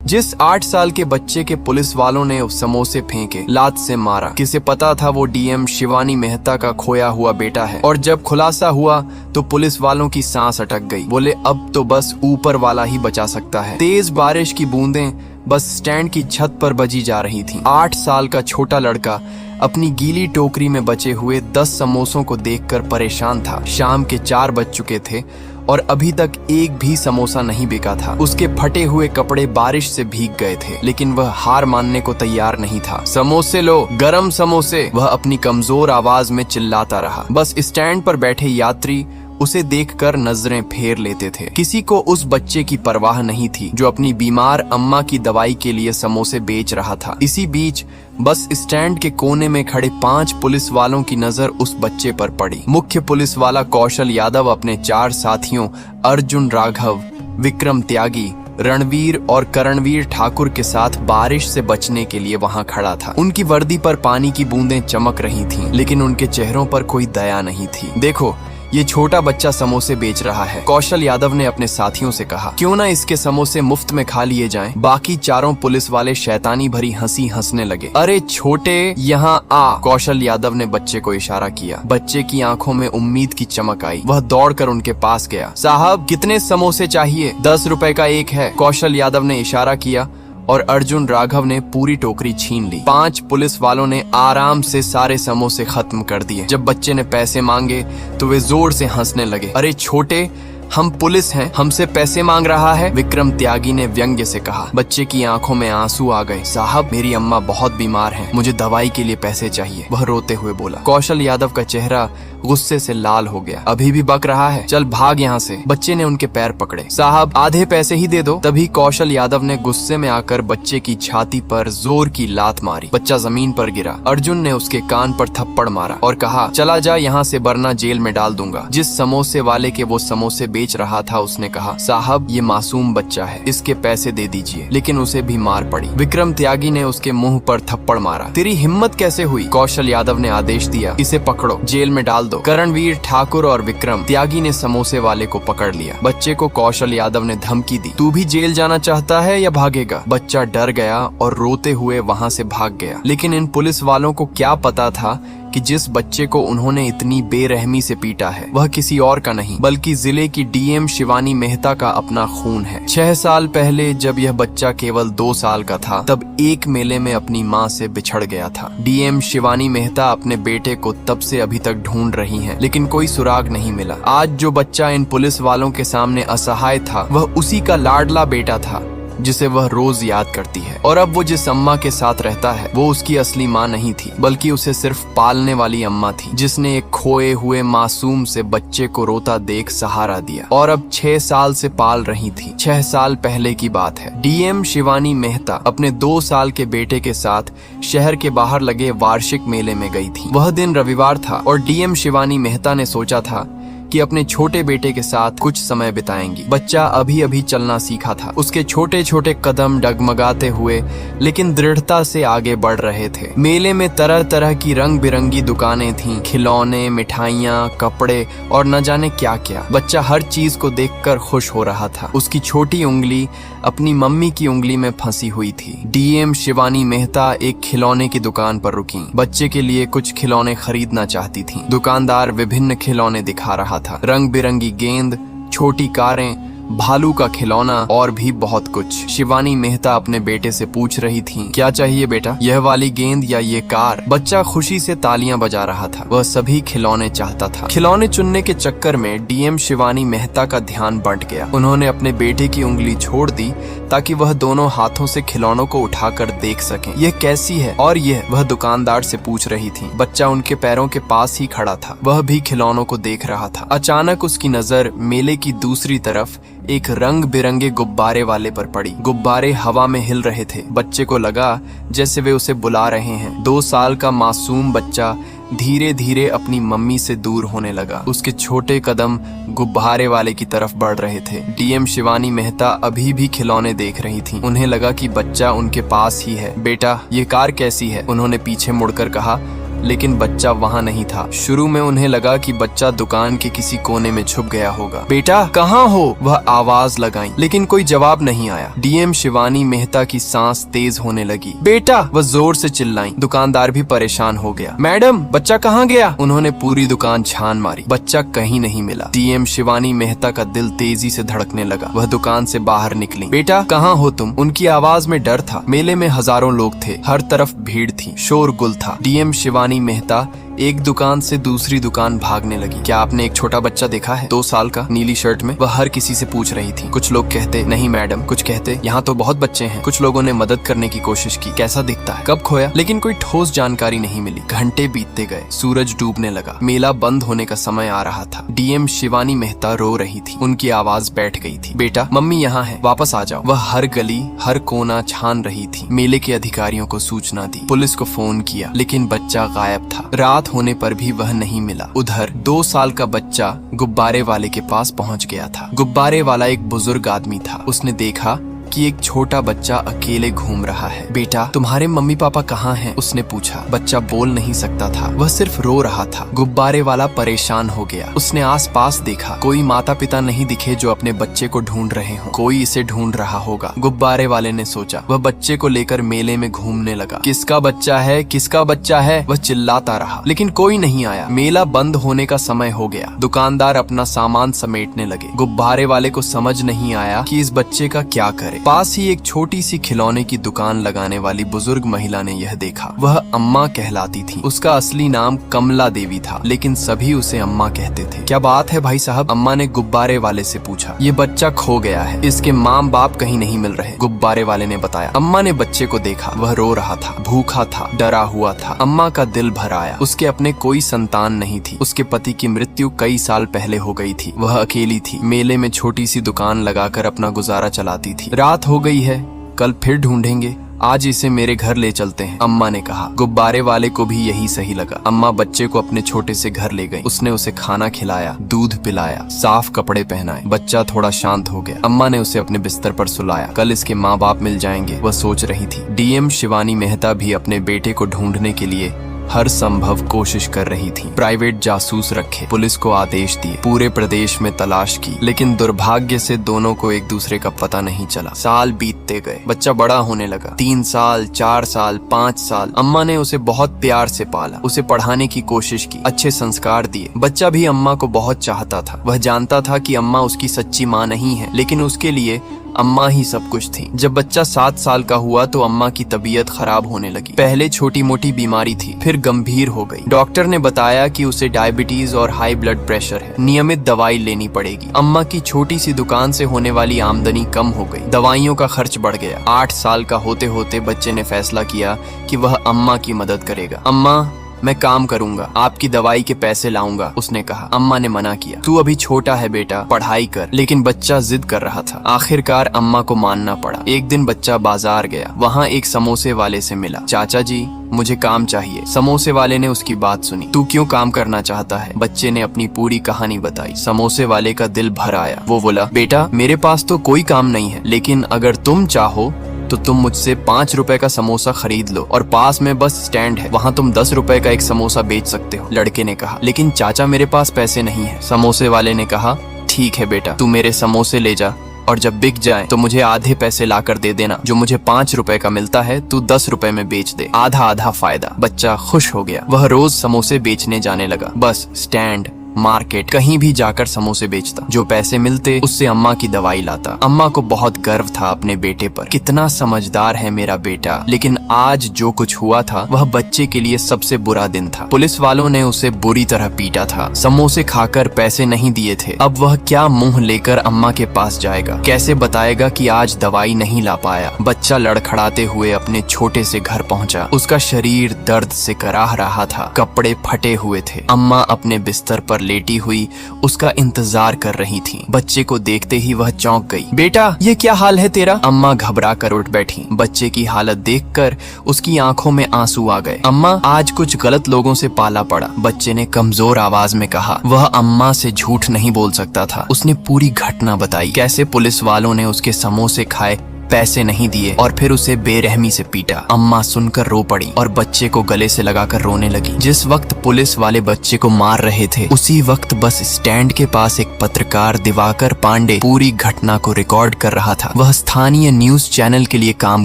जिस 8 साल के बच्चे के पुलिस वालों ने समोसे फेंके, लात से मारा। किसे पता था वो डीएम शिवानी मेहता का खोया हुआ बेटा है। और जब खुलासा हुआ तो पुलिस वालों की सांस अटक गई। बोले अब तो बस ऊपर वाला ही बचा सकता है। तेज बारिश की बूंदें बस स्टैंड की छत पर बजी जा रही थीं। 8 साल का छोटा लड़का अपनी गीली टोकरी में बचे हुए 10 समोसों को देखकर परेशान था। शाम के 4 बज चुके थे और अभी तक एक भी समोसा नहीं बिका था। उसके फटे हुए कपड़े बारिश से भीग गए थे, लेकिन वह हार मानने को तैयार नहीं था। समोसे लो, गरम समोसे, वह अपनी कमजोर आवाज में चिल्लाता रहा। बस स्टैंड पर बैठे यात्री उसे देखकर नजरें फेर लेते थे। किसी को उस बच्चे की परवाह नहीं थी जो अपनी बीमार अम्मा की दवाई के लिए समोसे बेच रहा था। इसी बीच बस स्टैंड के कोने में खड़े 5 पुलिस वालों की नजर उस बच्चे पर पड़ी। मुख्य पुलिस वाला कौशल यादव अपने 4 साथियों अर्जुन राघव, विक्रम त्यागी, रणवीर और करणवीर ठाकुर के साथ बारिश से बचने के लिए वहां खड़ा था। उनकी वर्दी पर पानी की बूंदें चमक रही थीं, लेकिन उनके चेहरों पर कोई दया नहीं थी। देखो, ये छोटा बच्चा समोसे बेच रहा है, कौशल यादव ने अपने साथियों से कहा। क्यों ना इसके समोसे मुफ्त में खा लिए जाएं? बाकी चारों पुलिस वाले शैतानी भरी हंसी हंसने लगे। अरे छोटे, यहाँ आ, कौशल यादव ने बच्चे को इशारा किया। बच्चे की आंखों में उम्मीद की चमक आई। वह दौड़कर उनके पास गया। साहब, कितने समोसे चाहिए? 10 रुपए का एक है, कौशल यादव ने इशारा किया और अर्जुन राघव ने पूरी टोकरी छीन ली। 5 पुलिस वालों ने आराम से सारे समोसे खत्म कर दिए। जब बच्चे ने पैसे मांगे तो वे जोर से हंसने लगे। अरे छोटे, हम पुलिस हैं, हमसे पैसे मांग रहा है, विक्रम त्यागी ने व्यंग्य से कहा। बच्चे की आंखों में आंसू आ गए। साहब, मेरी अम्मा बहुत बीमार हैं, मुझे दवाई के लिए पैसे चाहिए, वह रोते हुए बोला। कौशल यादव का चेहरा गुस्से से लाल हो गया। अभी भी बक रहा है, चल भाग यहाँ से। बच्चे ने उनके पैर पकड़े। साहब, आधे पैसे ही दे दो। तभी कौशल यादव ने गुस्से में आकर बच्चे की छाती पर जोर की लात मारी। बच्चा जमीन पर गिरा। अर्जुन ने उसके कान पर थप्पड़ मारा और कहा, चला जा यहाँ से, वरना जेल में डाल दूंगा। जिस समोसे वाले के वो समोसे बेच रहा था उसने कहा, साहब, ये मासूम बच्चा है, इसके पैसे दे दीजिए। लेकिन उसे भी मार पड़ी। विक्रम त्यागी ने उसके मुंह पर थप्पड़ मारा। तेरी हिम्मत कैसे हुई? कौशल यादव ने आदेश दिया, इसे पकड़ो, जेल में डाल दो। करणवीर ठाकुर और विक्रम त्यागी ने समोसे वाले को पकड़ लिया। बच्चे को कौशल यादव ने धमकी दी, तू भी जेल जाना चाहता है या भागेगा? बच्चा डर गया और रोते हुए वहां से भाग गया। लेकिन इन पुलिस वालों को क्या पता था कि जिस बच्चे को उन्होंने इतनी बेरहमी से पीटा है वह किसी और का नहीं बल्कि जिले की डीएम शिवानी मेहता का अपना खून है। 6 साल पहले जब यह बच्चा केवल 2 साल का था, तब एक मेले में अपनी मां से बिछड़ गया था। डीएम शिवानी मेहता अपने बेटे को तब से अभी तक ढूंढ रही हैं, लेकिन कोई सुराग नहीं मिला। आज जो बच्चा इन पुलिस वालों के सामने असहाय था, वह उसी का लाडला बेटा था जिसे वह रोज याद करती है। और अब वो जिस अम्मा के साथ रहता है वो उसकी असली माँ नहीं थी, बल्कि उसे सिर्फ पालने वाली अम्मा थी, जिसने एक खोए हुए मासूम से बच्चे को रोता देख सहारा दिया और अब 6 साल से पाल रही थी। 6 साल पहले की बात है। डीएम शिवानी मेहता अपने 2 साल के बेटे के साथ शहर के बाहर लगे वार्षिक मेले में गई थी। वह दिन रविवार था और डीएम शिवानी मेहता ने सोचा था कि अपने छोटे बेटे के साथ कुछ समय बिताएंगी। बच्चा अभी अभी चलना सीखा था। उसके छोटे छोटे कदम डगमगाते हुए लेकिन दृढ़ता से आगे बढ़ रहे थे। मेले में तरह तरह की रंग बिरंगी दुकानें थीं, खिलौने, मिठाइयाँ, कपड़े और न जाने क्या क्या। बच्चा हर चीज को देखकर खुश हो रहा था। उसकी छोटी उंगली अपनी मम्मी की उंगली में फंसी हुई थी। डीएम शिवानी मेहता एक खिलौने की दुकान पर रुकी। बच्चे के लिए कुछ खिलौने खरीदना चाहती थीं। दुकानदार विभिन्न खिलौने दिखा रहा था, रंग बिरंगी गेंद, छोटी कारें, भालू का खिलौना और भी बहुत कुछ। शिवानी मेहता अपने बेटे से पूछ रही थी, क्या चाहिए बेटा, यह वाली गेंद या ये कार? बच्चा खुशी से तालियां बजा रहा था। वह सभी खिलौने चाहता था। खिलौने चुनने के चक्कर में डीएम शिवानी मेहता का ध्यान बंट गया। उन्होंने अपने बेटे की उंगली छोड़ दी ताकि वह दोनों हाथों से खिलौनों को उठाकर देख सके। यह कैसी है और यह, वह दुकानदार से पूछ रही थी। बच्चा उनके पैरों के पास ही खड़ा था। वह भी खिलौनों को देख रहा था। अचानक उसकी नजर मेले की दूसरी तरफ एक रंग बिरंगे गुब्बारे वाले पर पड़ी। गुब्बारे हवा में हिल रहे थे। बच्चे को लगा जैसे वे उसे बुला रहे हैं। 2 साल का मासूम बच्चा धीरे धीरे अपनी मम्मी से दूर होने लगा। उसके छोटे कदम गुब्बारे वाले की तरफ बढ़ रहे थे। डीएम शिवानी मेहता अभी भी खिलौने देख रही थी। उन्हें लगा कि बच्चा उनके पास ही है। बेटा, ये कार कैसी है? उन्होंने पीछे मुड़कर कहा। लेकिन बच्चा वहाँ नहीं था। शुरू में उन्हें लगा कि बच्चा दुकान के किसी कोने में छुप गया होगा। बेटा कहाँ हो? वह आवाज लगाई, लेकिन कोई जवाब नहीं आया। डीएम शिवानी मेहता की सांस तेज होने लगी। बेटा, वह जोर से चिल्लाई। दुकानदार भी परेशान हो गया। मैडम, बच्चा कहाँ गया? उन्होंने पूरी दुकान छान मारी, बच्चा कहीं नहीं मिला। डीएम शिवानी मेहता का दिल तेजी से धड़कने लगा। वह दुकान से बाहर निकली। बेटा कहाँ हो तुम? उनकी आवाज में डर था। मेले में हजारों लोग थे, हर तरफ भीड़ थी, शोरगुल था। डीएम शिवानी मेहता एक दुकान से दूसरी दुकान भागने लगी। क्या आपने एक छोटा बच्चा देखा है? 2 साल का, नीली शर्ट में? वह हर किसी से पूछ रही थी। कुछ लोग कहते नहीं मैडम, कुछ कहते यहाँ तो बहुत बच्चे हैं। कुछ लोगों ने मदद करने की कोशिश की। कैसा दिखता है? कब खोया? लेकिन कोई ठोस जानकारी नहीं मिली। घंटे बीतते गए, सूरज डूबने लगा, मेला बंद होने का समय आ रहा था। डीएम शिवानी मेहता रो रही थी, उनकी आवाज बैठ गई थी। बेटा, मम्मी यहाँ है, वापस आ जाओ। वह हर गली, हर कोना छान रही थी। मेले के अधिकारियों को सूचना दी, पुलिस को फोन किया, लेकिन बच्चा गायब था। रात होने पर भी वह नहीं मिला। उधर 2 साल का बच्चा गुब्बारे वाले के पास पहुंच गया था। गुब्बारे वाला एक बुजुर्ग आदमी था। उसने देखा कि एक छोटा बच्चा अकेले घूम रहा है। बेटा, तुम्हारे मम्मी पापा कहाँ हैं? उसने पूछा। बच्चा बोल नहीं सकता था, वह सिर्फ रो रहा था। गुब्बारे वाला परेशान हो गया। उसने आसपास देखा, कोई माता पिता नहीं दिखे जो अपने बच्चे को ढूंढ रहे हों। कोई इसे ढूंढ रहा होगा, गुब्बारे वाले ने सोचा। वह बच्चे को लेकर मेले में घूमने लगा। किसका बच्चा है? किसका बच्चा है? वह चिल्लाता रहा, लेकिन कोई नहीं आया। मेला बंद होने का समय हो गया। दुकानदार अपना सामान समेटने लगे। गुब्बारे वाले को समझ नहीं आया कि इस बच्चे का क्या करे। पास ही एक छोटी सी खिलौने की दुकान लगाने वाली बुजुर्ग महिला ने यह देखा। वह अम्मा कहलाती थी। उसका असली नाम कमला देवी था, लेकिन सभी उसे अम्मा कहते थे। क्या बात है भाई साहब? अम्मा ने गुब्बारे वाले से पूछा। ये बच्चा खो गया है, इसके माँ बाप कहीं नहीं मिल रहे, गुब्बारे वाले ने बताया। अम्मा ने बच्चे को देखा, वह रो रहा था, भूखा था, डरा हुआ था। अम्मा का दिल भर आया। उसके अपने कोई संतान नहीं थी। उसके पति की मृत्यु कई साल पहले हो गई थी। वह अकेली थी, मेले में छोटी सी दुकान लगाकर अपना गुजारा चलाती थी। रात हो गई है, कल फिर ढूंढेंगे, आज इसे मेरे घर ले चलते हैं, अम्मा ने कहा। गुब्बारे वाले को भी यही सही लगा। अम्मा बच्चे को अपने छोटे से घर ले गई। उसने उसे खाना खिलाया, दूध पिलाया, साफ कपड़े पहनाए। बच्चा थोड़ा शांत हो गया। अम्मा ने उसे अपने बिस्तर पर सुलाया। कल इसके माँ बाप मिल जाएंगे, वह सोच रही थी। डीएम शिवानी मेहता भी अपने बेटे को ढूंढने के लिए हर संभव कोशिश कर रही थी। प्राइवेट जासूस रखे, पुलिस को आदेश दिए, पूरे प्रदेश में तलाश की, लेकिन दुर्भाग्य से दोनों को एक दूसरे का पता नहीं चला। साल बीतते गए, बच्चा बड़ा होने लगा। 3 साल, 4 साल, 5 साल। अम्मा ने उसे बहुत प्यार से पाला, उसे पढ़ाने की कोशिश की, अच्छे संस्कार दिए। बच्चा भी अम्मा को बहुत चाहता था। वह जानता था कि अम्मा उसकी सच्ची माँ नहीं है, लेकिन उसके लिए अम्मा ही सब कुछ थी। जब बच्चा 7 साल का हुआ तो अम्मा की तबीयत खराब होने लगी। पहले छोटी मोटी बीमारी थी, फिर गंभीर हो गई। डॉक्टर ने बताया कि उसे डायबिटीज और हाई ब्लड प्रेशर है, नियमित दवाई लेनी पड़ेगी। अम्मा की छोटी सी दुकान से होने वाली आमदनी कम हो गई, दवाइयों का खर्च बढ़ गया। 8 साल का होते होते बच्चे ने फैसला किया कि वह अम्मा की मदद करेगा। अम्मा, मैं काम करूंगा, आपकी दवाई के पैसे लाऊंगा, उसने कहा। अम्मा ने मना किया। तू अभी छोटा है बेटा, पढ़ाई कर। लेकिन बच्चा जिद कर रहा था। आखिरकार अम्मा को मानना पड़ा। एक दिन बच्चा बाजार गया, वहाँ एक समोसे वाले से मिला। चाचा जी, मुझे काम चाहिए। समोसे वाले ने उसकी बात सुनी। तू क्यों काम करना चाहता है? बच्चे ने अपनी पूरी कहानी बताई। समोसे वाले का दिल भर आया। वो बोला, बेटा मेरे पास तो कोई काम नहीं है, लेकिन अगर तुम चाहो तो तुम मुझसे 5 रुपए का समोसा खरीद लो, और पास में बस स्टैंड है, वहाँ तुम 10 रुपए का एक समोसा बेच सकते हो। लड़के ने कहा, लेकिन चाचा मेरे पास पैसे नहीं है। समोसे वाले ने कहा, ठीक है बेटा, तू मेरे समोसे ले जा, और जब बिक जाए तो मुझे आधे पैसे लाकर दे देना। जो मुझे 5 रुपए का मिलता है तू 10 रुपए में बेच दे, आधा आधा फायदा। बच्चा खुश हो गया। वह रोज समोसे बेचने जाने लगा। बस स्टैंड, मार्केट, कहीं भी जाकर समोसे बेचता। जो पैसे मिलते उससे अम्मा की दवाई लाता। अम्मा को बहुत गर्व था अपने बेटे पर। कितना समझदार है मेरा बेटा। लेकिन आज जो कुछ हुआ था वह बच्चे के लिए सबसे बुरा दिन था। पुलिस वालों ने उसे बुरी तरह पीटा था। समोसे खाकर पैसे नहीं दिए थे। अब वह क्या मुंह लेकर अम्मा के पास जाएगा? कैसे बताएगा कि आज दवाई नहीं ला पाया? बच्चा लड़खड़ाते हुए अपने छोटे से घर पहुंचा। उसका शरीर दर्द से कराह रहा था, कपड़े फटे हुए थे। अम्मा अपने बिस्तर पर लेटी हुई उसका इंतजार कर रही थी। बच्चे को देखते ही वह चौंक गई। बेटा, ये क्या हाल है तेरा? अम्मा घबरा कर उठ बैठी। बच्चे की हालत देखकर उसकी आंखों में आंसू आ गए। अम्मा, आज कुछ गलत लोगों से पाला पड़ा, बच्चे ने कमजोर आवाज में कहा। वह अम्मा से झूठ नहीं बोल सकता था। उसने पूरी घटना बताई, कैसे पुलिस वालों ने उसके समोसे खाए पैसे नहीं दिए और फिर उसे बेरहमी से पीटा। अम्मा सुनकर रो पड़ी और बच्चे को गले से लगाकर रोने लगी। जिस वक्त पुलिस वाले बच्चे को मार रहे थे उसी वक्त बस स्टैंड के पास एक पत्रकार दिवाकर पांडे पूरी घटना को रिकॉर्ड कर रहा था। वह स्थानीय न्यूज चैनल के लिए काम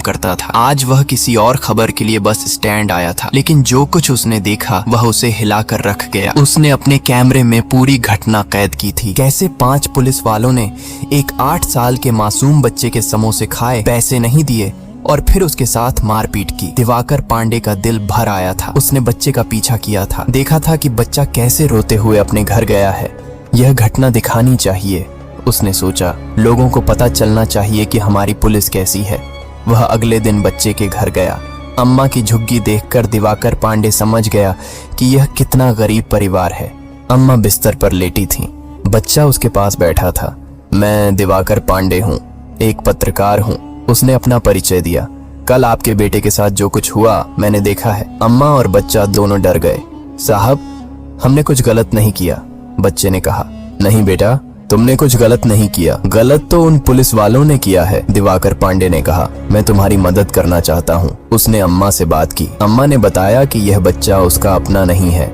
करता था। आज वह किसी और खबर के लिए बस स्टैंड आया था, लेकिन जो कुछ उसने देखा वह उसे हिलाकर रख गया। उसने अपने कैमरे में पूरी घटना कैद की थी। कैसे 5 पुलिस वालों ने एक 8 साल के मासूम बच्चे के समोसे खाए, पैसे नहीं दिए और फिर उसके साथ मारपीट की। दिवाकर पांडे का दिल भर आया था। उसने बच्चे का पीछा किया था, देखा था कि बच्चा कैसे रोते हुए अपने घर गया है। यह घटना दिखानी चाहिए, उसने सोचा। लोगों को पता चलना चाहिए कि हमारी पुलिस कैसी है। वह अगले दिन बच्चे के घर गया। अम्मा की झुग्गी देखकर दिवाकर पांडे समझ गया कि यह कितना गरीब परिवार है। अम्मा बिस्तर पर लेटी थीं। बच्चा उसके पास बैठा था। मैं दिवाकर पांडे हूँ, एक पत्रकार हूँ, उसने अपना परिचय दिया। कल आपके बेटे के साथ जो कुछ हुआ मैंने देखा है। अम्मा और बच्चा दोनों डर गए। साहब, हमने कुछ गलत नहीं किया, बच्चे ने कहा। नहीं बेटा, तुमने कुछ गलत नहीं किया, गलत तो उन पुलिस वालों ने किया है, दिवाकर पांडे ने कहा। मैं तुम्हारी मदद करना चाहता हूँ। उसने अम्मा से बात की। अम्मा ने बताया कि यह बच्चा उसका अपना नहीं है।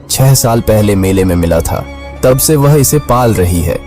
6 साल पहले मेले में मिला था, तब से वह इसे पाल रही है।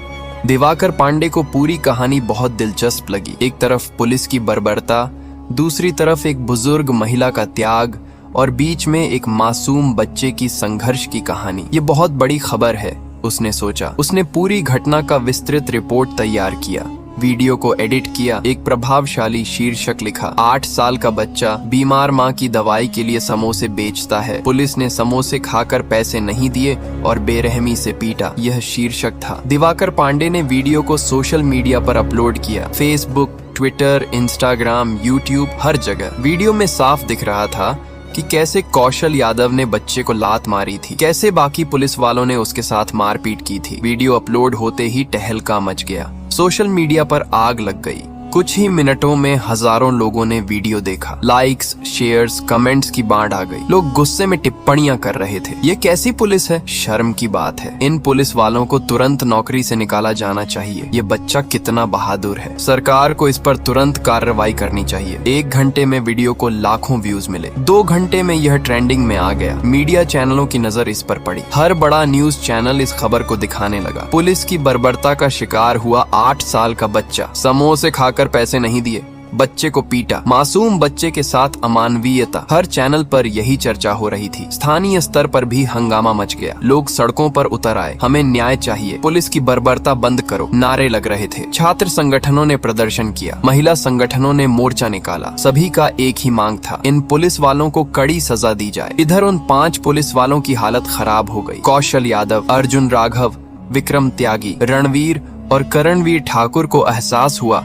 दिवाकर पांडे को पूरी कहानी बहुत दिलचस्प लगी। एक तरफ पुलिस की बर्बरता, दूसरी तरफ एक बुजुर्ग महिला का त्याग और बीच में एक मासूम बच्चे की संघर्ष की कहानी। ये बहुत बड़ी खबर है, उसने सोचा। उसने पूरी घटना का विस्तृत रिपोर्ट तैयार किया, वीडियो को एडिट किया, एक प्रभावशाली शीर्षक लिखा। 8 साल का बच्चा बीमार माँ की दवाई के लिए समोसे बेचता है, पुलिस ने समोसे खाकर पैसे नहीं दिए और बेरहमी से पीटा, यह शीर्षक था। दिवाकर पांडे ने वीडियो को सोशल मीडिया पर अपलोड किया। फेसबुक, ट्विटर, इंस्टाग्राम, यूट्यूब, हर जगह। वीडियो में साफ दिख रहा था कि कैसे कौशल यादव ने बच्चे को लात मारी थी, कैसे बाकी पुलिस वालों ने उसके साथ मारपीट की थी। वीडियो अपलोड होते ही तहलका मच गया। सोशल मीडिया पर आग लग गई। कुछ ही मिनटों में हजारों लोगों ने वीडियो देखा। लाइक्स, शेयर्स, कमेंट्स की बाढ़ आ गई। लोग गुस्से में टिप्पणियां कर रहे थे। ये कैसी पुलिस है? शर्म की बात है। इन पुलिस वालों को तुरंत नौकरी से निकाला जाना चाहिए। ये बच्चा कितना बहादुर है। सरकार को इस पर तुरंत कार्रवाई करनी चाहिए। 1 घंटे में वीडियो को लाखों व्यूज मिले। 2 घंटे में यह ट्रेंडिंग में आ गया। मीडिया चैनलों की नजर इस पर पड़ी। हर बड़ा न्यूज चैनल इस खबर को दिखाने लगा। पुलिस की बर्बरता का शिकार हुआ 8 साल का बच्चा, समोसे खाकर पैसे नहीं दिए, बच्चे को पीटा, मासूम बच्चे के साथ अमानवीयता। हर चैनल पर यही चर्चा हो रही थी। स्थानीय स्तर पर भी हंगामा मच गया। लोग सड़कों पर उतर आए। हमें न्याय चाहिए, पुलिस की बर्बरता बंद करो, नारे लग रहे थे। छात्र संगठनों ने प्रदर्शन किया, महिला संगठनों ने मोर्चा निकाला। सभी का एक ही मांग था, इन पुलिस वालों को कड़ी सजा दी जाए। इधर उन 5 पुलिस वालों की हालत खराब हो गई। कौशल यादव, अर्जुन राघव, विक्रम त्यागी, रणवीर और करणवीर ठाकुर को एहसास हुआ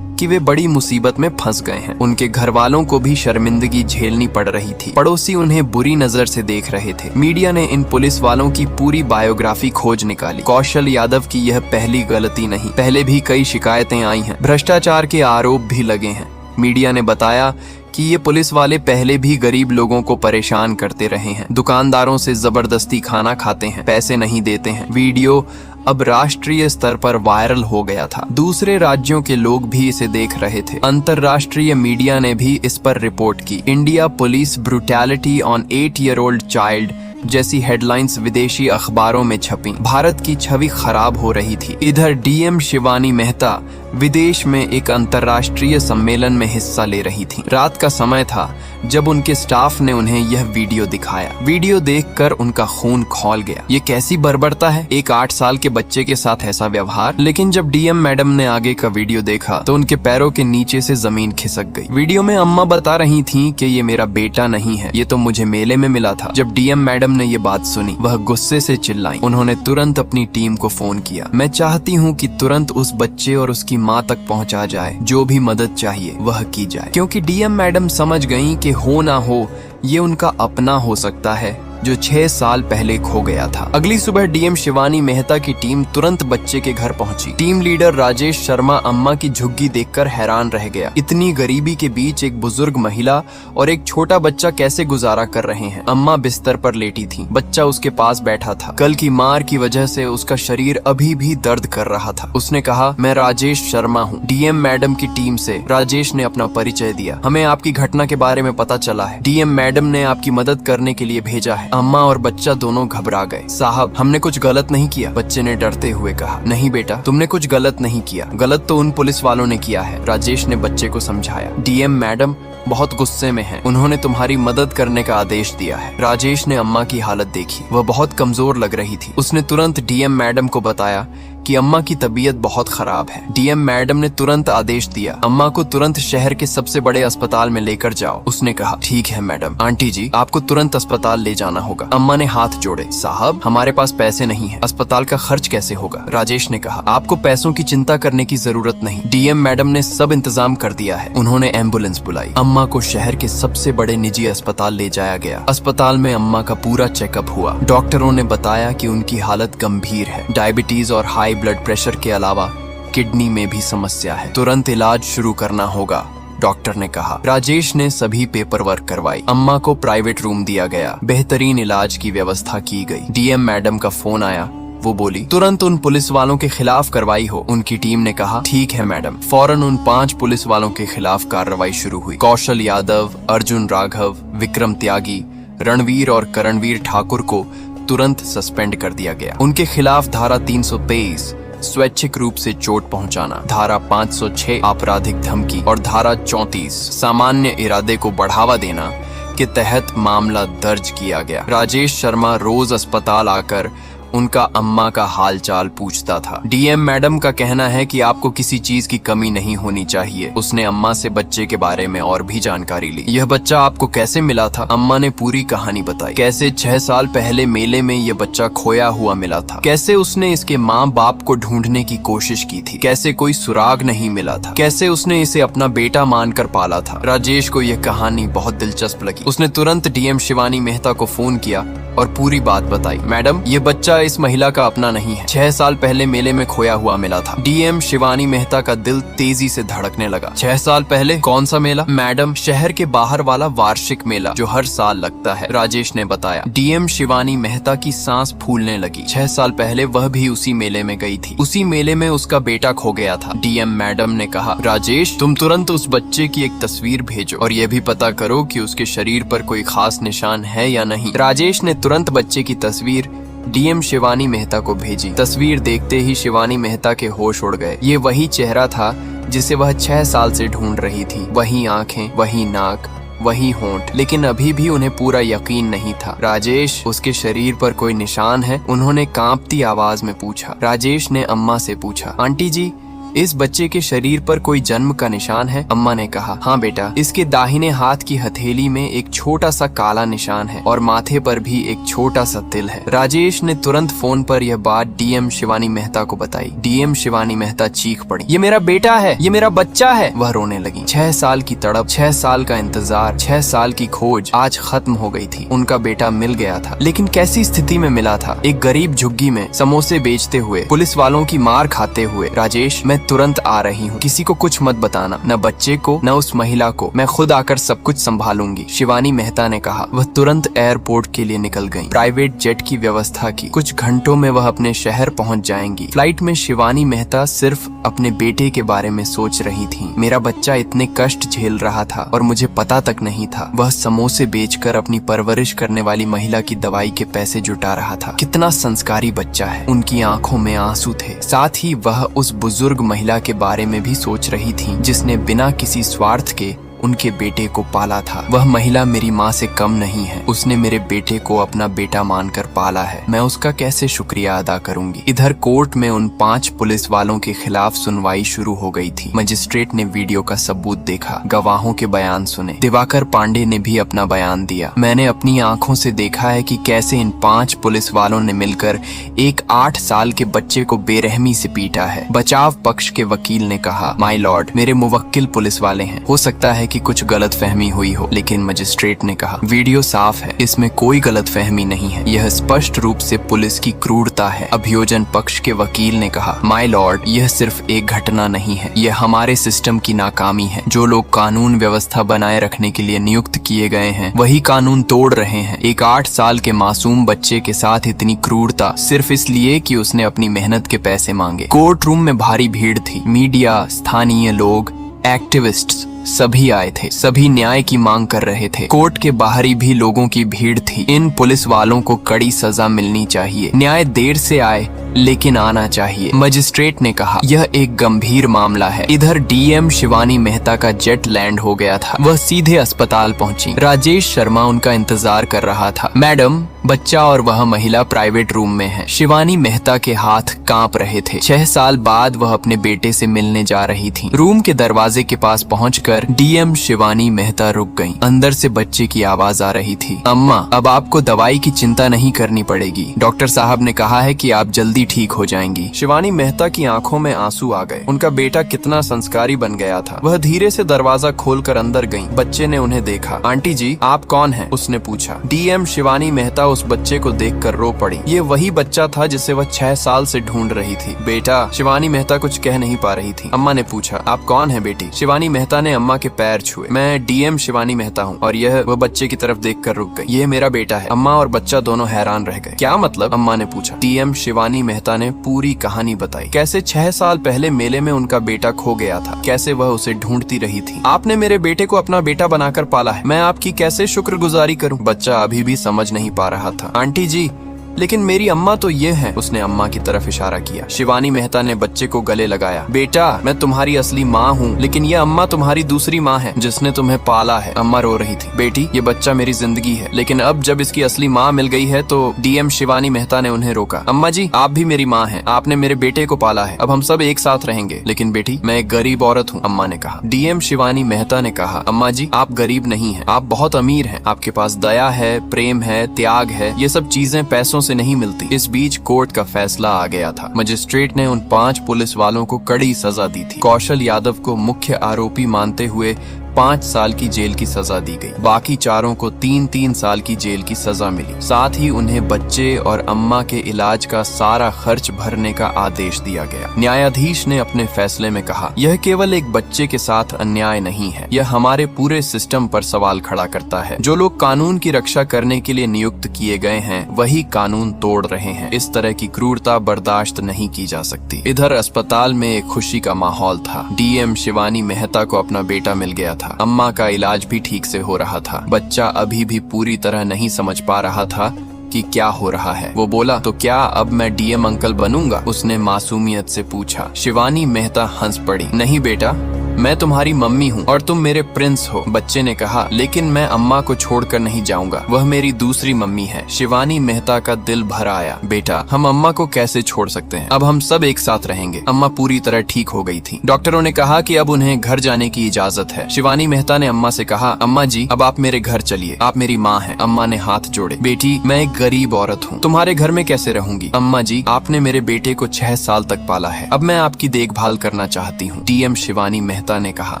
कि वे बड़ी मुसीबत में फंस गए हैं। उनके घर वालों को भी शर्मिंदगी झेलनी पड़ रही थी। पड़ोसी उन्हें बुरी नजर से देख रहे थे। मीडिया ने इन पुलिस वालों की पूरी बायोग्राफी खोज निकाली। कौशल यादव की यह पहली गलती नहीं, पहले भी कई शिकायतें आई हैं। भ्रष्टाचार के आरोप भी लगे हैं। मीडिया ने बताया कि ये पुलिस वाले पहले भी गरीब लोगों को परेशान करते रहे हैं, दुकानदारों से जबरदस्ती खाना खाते हैं, पैसे नहीं देते हैं। वीडियो अब राष्ट्रीय स्तर पर वायरल हो गया था। दूसरे राज्यों के लोग भी इसे देख रहे थे। अंतर्राष्ट्रीय मीडिया ने भी इस पर रिपोर्ट की। India police brutality on 8-year-old child जैसी हेडलाइंस विदेशी अखबारों में छपी। भारत की छवि खराब हो रही थी। इधर डीएम शिवानी मेहता विदेश में एक अंतर्राष्ट्रीय सम्मेलन में हिस्सा ले रही थी। रात का समय था जब उनके स्टाफ ने उन्हें यह वीडियो दिखाया। वीडियो देखकर उनका खून खौल गया। ये कैसी बर्बरता है, एक 8 साल के बच्चे के साथ ऐसा व्यवहार। लेकिन जब डीएम मैडम ने आगे का वीडियो देखा तो उनके पैरों के नीचे से जमीन खिसक गई। वीडियो में अम्मा बता रही थी कि ये मेरा बेटा नहीं है, ये तो मुझे मेले में मिला था। जब डीएम मैडम ने ये बात सुनी वह गुस्से से चिल्लाई। उन्होंने तुरंत अपनी टीम को फोन किया। मैं चाहती हूँ कि तुरंत उस बच्चे और उसकी माँ तक पहुँचा जाए। जो भी मदद चाहिए वह की जाए, क्योंकि डीएम मैडम समझ गयी कि हो ना हो ये उनका अपना हो सकता है जो 6 साल पहले खो गया था। अगली सुबह डीएम शिवानी मेहता की टीम तुरंत बच्चे के घर पहुंची। टीम लीडर राजेश शर्मा अम्मा की झुग्गी देखकर हैरान रह गया। इतनी गरीबी के बीच एक बुजुर्ग महिला और एक छोटा बच्चा कैसे गुजारा कर रहे हैं। अम्मा बिस्तर पर लेटी थी, बच्चा उसके पास बैठा था। कल की मार की वजह से उसका शरीर अभी भी दर्द कर रहा था। उसने कहा, मैं राजेश शर्मा हूँ, डीएम मैडम की टीम से। राजेश ने अपना परिचय दिया। हमें आपकी घटना के बारे में पता चला है। डीएम मैडम ने आपकी मदद करने के लिए भेजा है। अम्मा और बच्चा दोनों घबरा गए। साहब, हमने कुछ गलत नहीं किया, बच्चे ने डरते हुए कहा। नहीं बेटा, तुमने कुछ गलत नहीं किया, गलत तो उन पुलिस वालों ने किया है, राजेश ने बच्चे को समझाया। डीएम मैडम बहुत गुस्से में हैं। उन्होंने तुम्हारी मदद करने का आदेश दिया है। राजेश ने अम्मा की हालत देखी, वह बहुत कमजोर लग रही थी। उसने तुरंत डीएम मैडम को बताया कि अम्मा की तबीयत बहुत खराब है। डीएम मैडम ने तुरंत आदेश दिया, अम्मा को तुरंत शहर के सबसे बड़े अस्पताल में लेकर जाओ। उसने कहा, ठीक है मैडम। आंटी जी, आपको तुरंत अस्पताल ले जाना होगा। अम्मा ने हाथ जोड़े। साहब, हमारे पास पैसे नहीं है, अस्पताल का खर्च कैसे होगा? राजेश ने कहा, आपको पैसों की चिंता करने की जरूरत नहीं, डीएम मैडम ने सब इंतजाम कर दिया है। उन्होंने एम्बुलेंस बुलाई। अम्मा को शहर के सबसे बड़े निजी अस्पताल ले जाया गया। अस्पताल में अम्मा का पूरा चेकअप हुआ। डॉक्टरों ने बताया कि उनकी हालत गंभीर है। डायबिटीज और हाई ब्लड प्रेशर के अलावा किडनी में भी समस्या है। तुरंत इलाज शुरू करना होगा, डॉक्टर ने कहा। राजेश ने सभी पेपर वर्क करवाई। अम्मा को प्राइवेट रूम दिया गया। बेहतरीन इलाज की व्यवस्था की गई। डीएम मैडम का फोन आया। वो बोली, तुरंत उन पुलिस वालों के खिलाफ कार्रवाई हो। उनकी टीम ने कहा, ठीक है मैडम। फौरन उन 5 पुलिस वालों के खिलाफ कार्रवाई शुरू हुई। कौशल यादव, अर्जुन राघव, विक्रम त्यागी, रणवीर और करणवीर ठाकुर को तुरंत सस्पेंड कर दिया गया। उनके खिलाफ धारा 323 स्वैच्छिक रूप से चोट पहुंचाना, धारा 506 आपराधिक धमकी और धारा 34 सामान्य इरादे को बढ़ावा देना के तहत मामला दर्ज किया गया। राजेश शर्मा रोज अस्पताल आकर उनका अम्मा का हालचाल पूछता था। डीएम मैडम का कहना है कि आपको किसी चीज की कमी नहीं होनी चाहिए। उसने अम्मा से बच्चे के बारे में और भी जानकारी ली। यह बच्चा आपको कैसे मिला था? अम्मा ने पूरी कहानी बताई। कैसे 6 साल पहले मेले में यह बच्चा खोया हुआ मिला था, कैसे उसने इसके माँ बाप को ढूंढने की कोशिश की थी, कैसे कोई सुराग नहीं मिला था, कैसे उसने इसे अपना बेटा मानकर पाला था। राजेश को यह कहानी बहुत दिलचस्प लगी। उसने तुरंत डीएम शिवानी मेहता को फोन किया और पूरी बात बताई। मैडम, ये बच्चा इस महिला का अपना नहीं है। 6 साल पहले मेले में खोया हुआ मिला था। डीएम शिवानी मेहता का दिल तेजी से धड़कने लगा। 6 साल पहले? कौन सा मेला? मैडम, शहर के बाहर वाला वार्षिक मेला जो हर साल लगता है, राजेश ने बताया। डीएम शिवानी मेहता की सांस फूलने लगी। 6 साल पहले वह भी उसी मेले में गई थी। उसी मेले में उसका बेटा खो गया था। डीएम मैडम ने कहा, राजेश, तुम तुरंत उस बच्चे की एक तस्वीर भेजो और यह भी पता करो कि उसके शरीर पर कोई खास निशान है या नहीं। राजेश ने तुरंत बच्चे की तस्वीर डीएम शिवानी मेहता को भेजी। तस्वीर देखते ही शिवानी मेहता के होश उड़ गए। ये वही चेहरा था जिसे वह 6 साल से ढूंढ रही थी। वही आंखें, वही नाक, वही होंठ, लेकिन अभी भी उन्हें पूरा यकीन नहीं था। राजेश, उसके शरीर पर कोई निशान है? उन्होंने कांपती आवाज में पूछा। राजेश ने अम्मा से पूछा, आंटी जी, इस बच्चे के शरीर पर कोई जन्म का निशान है? अम्मा ने कहा, हाँ बेटा, इसके दाहिने हाथ की हथेली में एक छोटा सा काला निशान है और माथे पर भी एक छोटा सा तिल है। राजेश ने तुरंत फोन पर यह बात डीएम शिवानी मेहता को बताई। डीएम शिवानी मेहता चीख पड़ी, ये मेरा बेटा है, ये मेरा बच्चा है। वह रोने लगी। 6 साल की तड़प, 6 साल का इंतजार, 6 साल की खोज आज खत्म हो गई थी। उनका बेटा मिल गया था, लेकिन कैसी स्थिति में मिला था? एक गरीब झुग्गी में समोसे बेचते हुए, पुलिस वालों की मार खाते हुए। राजेश, मैं तुरंत आ रही हूँ, किसी को कुछ मत बताना, न बच्चे को न उस महिला को, मैं खुद आकर सब कुछ संभालूंगी, शिवानी मेहता ने कहा। वह तुरंत एयरपोर्ट के लिए निकल गईं। प्राइवेट जेट की व्यवस्था की। कुछ घंटों में वह अपने शहर पहुँच जाएंगी। फ्लाइट में शिवानी मेहता सिर्फ अपने बेटे के बारे में सोच रही थी। मेरा बच्चा इतने कष्ट झेल रहा था और मुझे पता तक नहीं था। वह समोसे बेचकर अपनी परवरिश करने वाली महिला की दवाई के पैसे जुटा रहा था। कितना संस्कारी बच्चा है। उनकी आंखों में आंसू थे। साथ ही वह उस बुजुर्ग महिला के बारे में भी सोच रही थी जिसने बिना किसी स्वार्थ के उनके बेटे को पाला था। वह महिला मेरी माँ से कम नहीं है। उसने मेरे बेटे को अपना बेटा मानकर पाला है। मैं उसका कैसे शुक्रिया अदा करूंगी। इधर कोर्ट में उन 5 पुलिस वालों के खिलाफ सुनवाई शुरू हो गई थी। मजिस्ट्रेट ने वीडियो का सबूत देखा, गवाहों के बयान सुने। दिवाकर पांडे ने भी अपना बयान दिया। मैंने अपनी आंखों से देखा है कि कैसे इन 5 पुलिस वालों ने मिलकर एक 8 साल के बच्चे को बेरहमी से पीटा है। बचाव पक्ष के वकील ने कहा, माय लॉर्ड, मेरे मुवक्किल पुलिस वाले हैं। हो सकता है है कि कुछ गलतफहमी हुई हो, लेकिन मजिस्ट्रेट ने कहा वीडियो साफ है, इसमें कोई गलतफहमी नहीं है, यह स्पष्ट रूप से पुलिस की क्रूरता है। अभियोजन पक्ष के वकील ने कहा माय लॉर्ड, यह सिर्फ एक घटना नहीं है, यह हमारे सिस्टम की नाकामी है। जो लोग कानून व्यवस्था बनाए रखने के लिए नियुक्त किए गए हैं वही कानून तोड़ रहे हैं। एक 8 साल के मासूम बच्चे के साथ इतनी क्रूरता सिर्फ इसलिए कि उसने अपनी मेहनत के पैसे मांगे। कोर्ट रूम में भारी भीड़ थी। मीडिया, स्थानीय लोग, एक्टिविस्ट्स सभी आए थे। सभी न्याय की मांग कर रहे थे। कोर्ट के बाहरी भी लोगों की भीड़ थी। इन पुलिस वालों को कड़ी सजा मिलनी चाहिए। न्याय देर से आए लेकिन आना चाहिए। मजिस्ट्रेट ने कहा यह एक गंभीर मामला है। इधर डीएम शिवानी मेहता का जेट लैंड हो गया था। वह सीधे अस्पताल पहुंची। राजेश शर्मा उनका इंतजार कर रहा था। मैडम, बच्चा और वह महिला प्राइवेट रूम में है। शिवानी मेहता के हाथ कांप रहे थे। 6 साल बाद वह अपने बेटे से मिलने जा रही थी। रूम के दरवाजे के पास पहुंचकर डीएम शिवानी मेहता रुक गईं। अंदर से बच्चे की आवाज आ रही थी, अम्मा, अब आपको दवाई की चिंता नहीं करनी पड़ेगी। डॉक्टर साहब ने कहा है कि आप जल्दी ठीक हो जाएंगी। शिवानी मेहता की आंखों में आंसू आ गए। उनका बेटा कितना संस्कारी बन गया था। वह धीरे से दरवाजा खोलकर अंदर गईं। बच्चे ने उन्हें देखा। आंटी जी, आप कौन हैं? उसने पूछा। डीएम शिवानी मेहता उस बच्चे को देखकर रो पड़ी। ये वही बच्चा था जिसे वह 6 साल से ढूंढ रही थी। बेटा, शिवानी मेहता कुछ कह नहीं पा रही थी। अम्मा ने पूछा, आप कौन है बेटी? शिवानी मेहता ने अम्मा के पैर छुए। मैं डीएम शिवानी मेहता हूँ। और यह वह बच्चे की तरफ देखकर रुक गई। ये मेरा बेटा है। अम्मा और बच्चा दोनों हैरान रह गए। क्या मतलब? अम्मा ने पूछा। डीएम शिवानी मेहता ने पूरी कहानी बताई। कैसे 6 साल पहले मेले में उनका बेटा खो गया था। कैसे वह उसे ढूंढती रही थी। आपने मेरे बेटे को अपना बेटा बनाकर पाला है। मैं आपकी कैसे शुक्रगुजारी करूं? बच्चा अभी भी समझ नहीं पा रहा था। आंटी जी, लेकिन मेरी अम्मा तो ये है। उसने अम्मा की तरफ इशारा किया। शिवानी मेहता ने बच्चे को गले लगाया। बेटा, मैं तुम्हारी असली माँ हूँ, लेकिन ये अम्मा तुम्हारी दूसरी माँ है जिसने तुम्हें पाला है। अम्मा रो रही थी। बेटी, ये बच्चा मेरी जिंदगी है, लेकिन अब जब इसकी असली माँ मिल गई है तो डीएम शिवानी मेहता ने उन्हें रोका। अम्मा जी, आप भी मेरी माँ हैं। आपने मेरे बेटे को पाला है। अब हम सब एक साथ रहेंगे। लेकिन बेटी, मैं एक गरीब औरत हूँ, अम्मा ने कहा। डीएम शिवानी मेहता ने कहा, अम्मा जी, आप गरीब नहीं है, आप बहुत अमीर हैं। आपके पास दया है, प्रेम है, त्याग है। ये सब चीजें पैसों से नहीं मिलती। इस बीच कोर्ट का फैसला आ गया था। मजिस्ट्रेट ने उन 5 पुलिस वालों को कड़ी सजा दी थी। कौशल यादव को मुख्य आरोपी मानते हुए 5 साल की जेल की सजा दी गई। बाकी चारों को 3-3 साल की जेल की सजा मिली। साथ ही उन्हें बच्चे और अम्मा के इलाज का सारा खर्च भरने का आदेश दिया गया। न्यायाधीश ने अपने फैसले में कहा, यह केवल एक बच्चे के साथ अन्याय नहीं है, यह हमारे पूरे सिस्टम पर सवाल खड़ा करता है। जो लोग कानून की रक्षा करने के लिए नियुक्त किए गए हैं वही कानून तोड़ रहे हैं। इस तरह की क्रूरता बर्दाश्त नहीं की जा सकती। इधर अस्पताल में एक खुशी का माहौल था। डीएम शिवानी मेहता को अपना बेटा मिल गया था। अम्मा का इलाज भी ठीक से हो रहा था। बच्चा अभी भी पूरी तरह नहीं समझ पा रहा था कि क्या हो रहा है। वो बोला, तो क्या अब मैं डीएम अंकल बनूंगा? उसने मासूमियत से पूछा। शिवानी मेहता हंस पड़ी। नहीं बेटा, मैं तुम्हारी मम्मी हूँ और तुम मेरे प्रिंस हो। बच्चे ने कहा, लेकिन मैं अम्मा को छोड़कर नहीं जाऊंगा, वह मेरी दूसरी मम्मी है। शिवानी मेहता का दिल भर आया। बेटा, हम अम्मा को कैसे छोड़ सकते हैं? अब हम सब एक साथ रहेंगे। अम्मा पूरी तरह ठीक हो गई थी। डॉक्टरों ने कहा कि अब उन्हें घर जाने की इजाजत है। शिवानी मेहता ने अम्मा से कहा, अम्मा जी, अब आप मेरे घर चलिए, आप मेरी माँ हैं। अम्मा ने हाथ जोड़े। बेटी, मैं एक गरीब औरत हूँ, तुम्हारे घर में कैसे रहूंगी? अम्मा जी, आपने मेरे बेटे को 6 साल तक पाला है, अब मैं आपकी देखभाल करना चाहती हूँ। डीएम शिवानी मेहता ने कहा,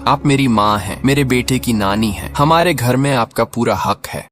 आप मेरी माँ हैं, मेरे बेटे की नानी हैं, हमारे घर में आपका पूरा हक है।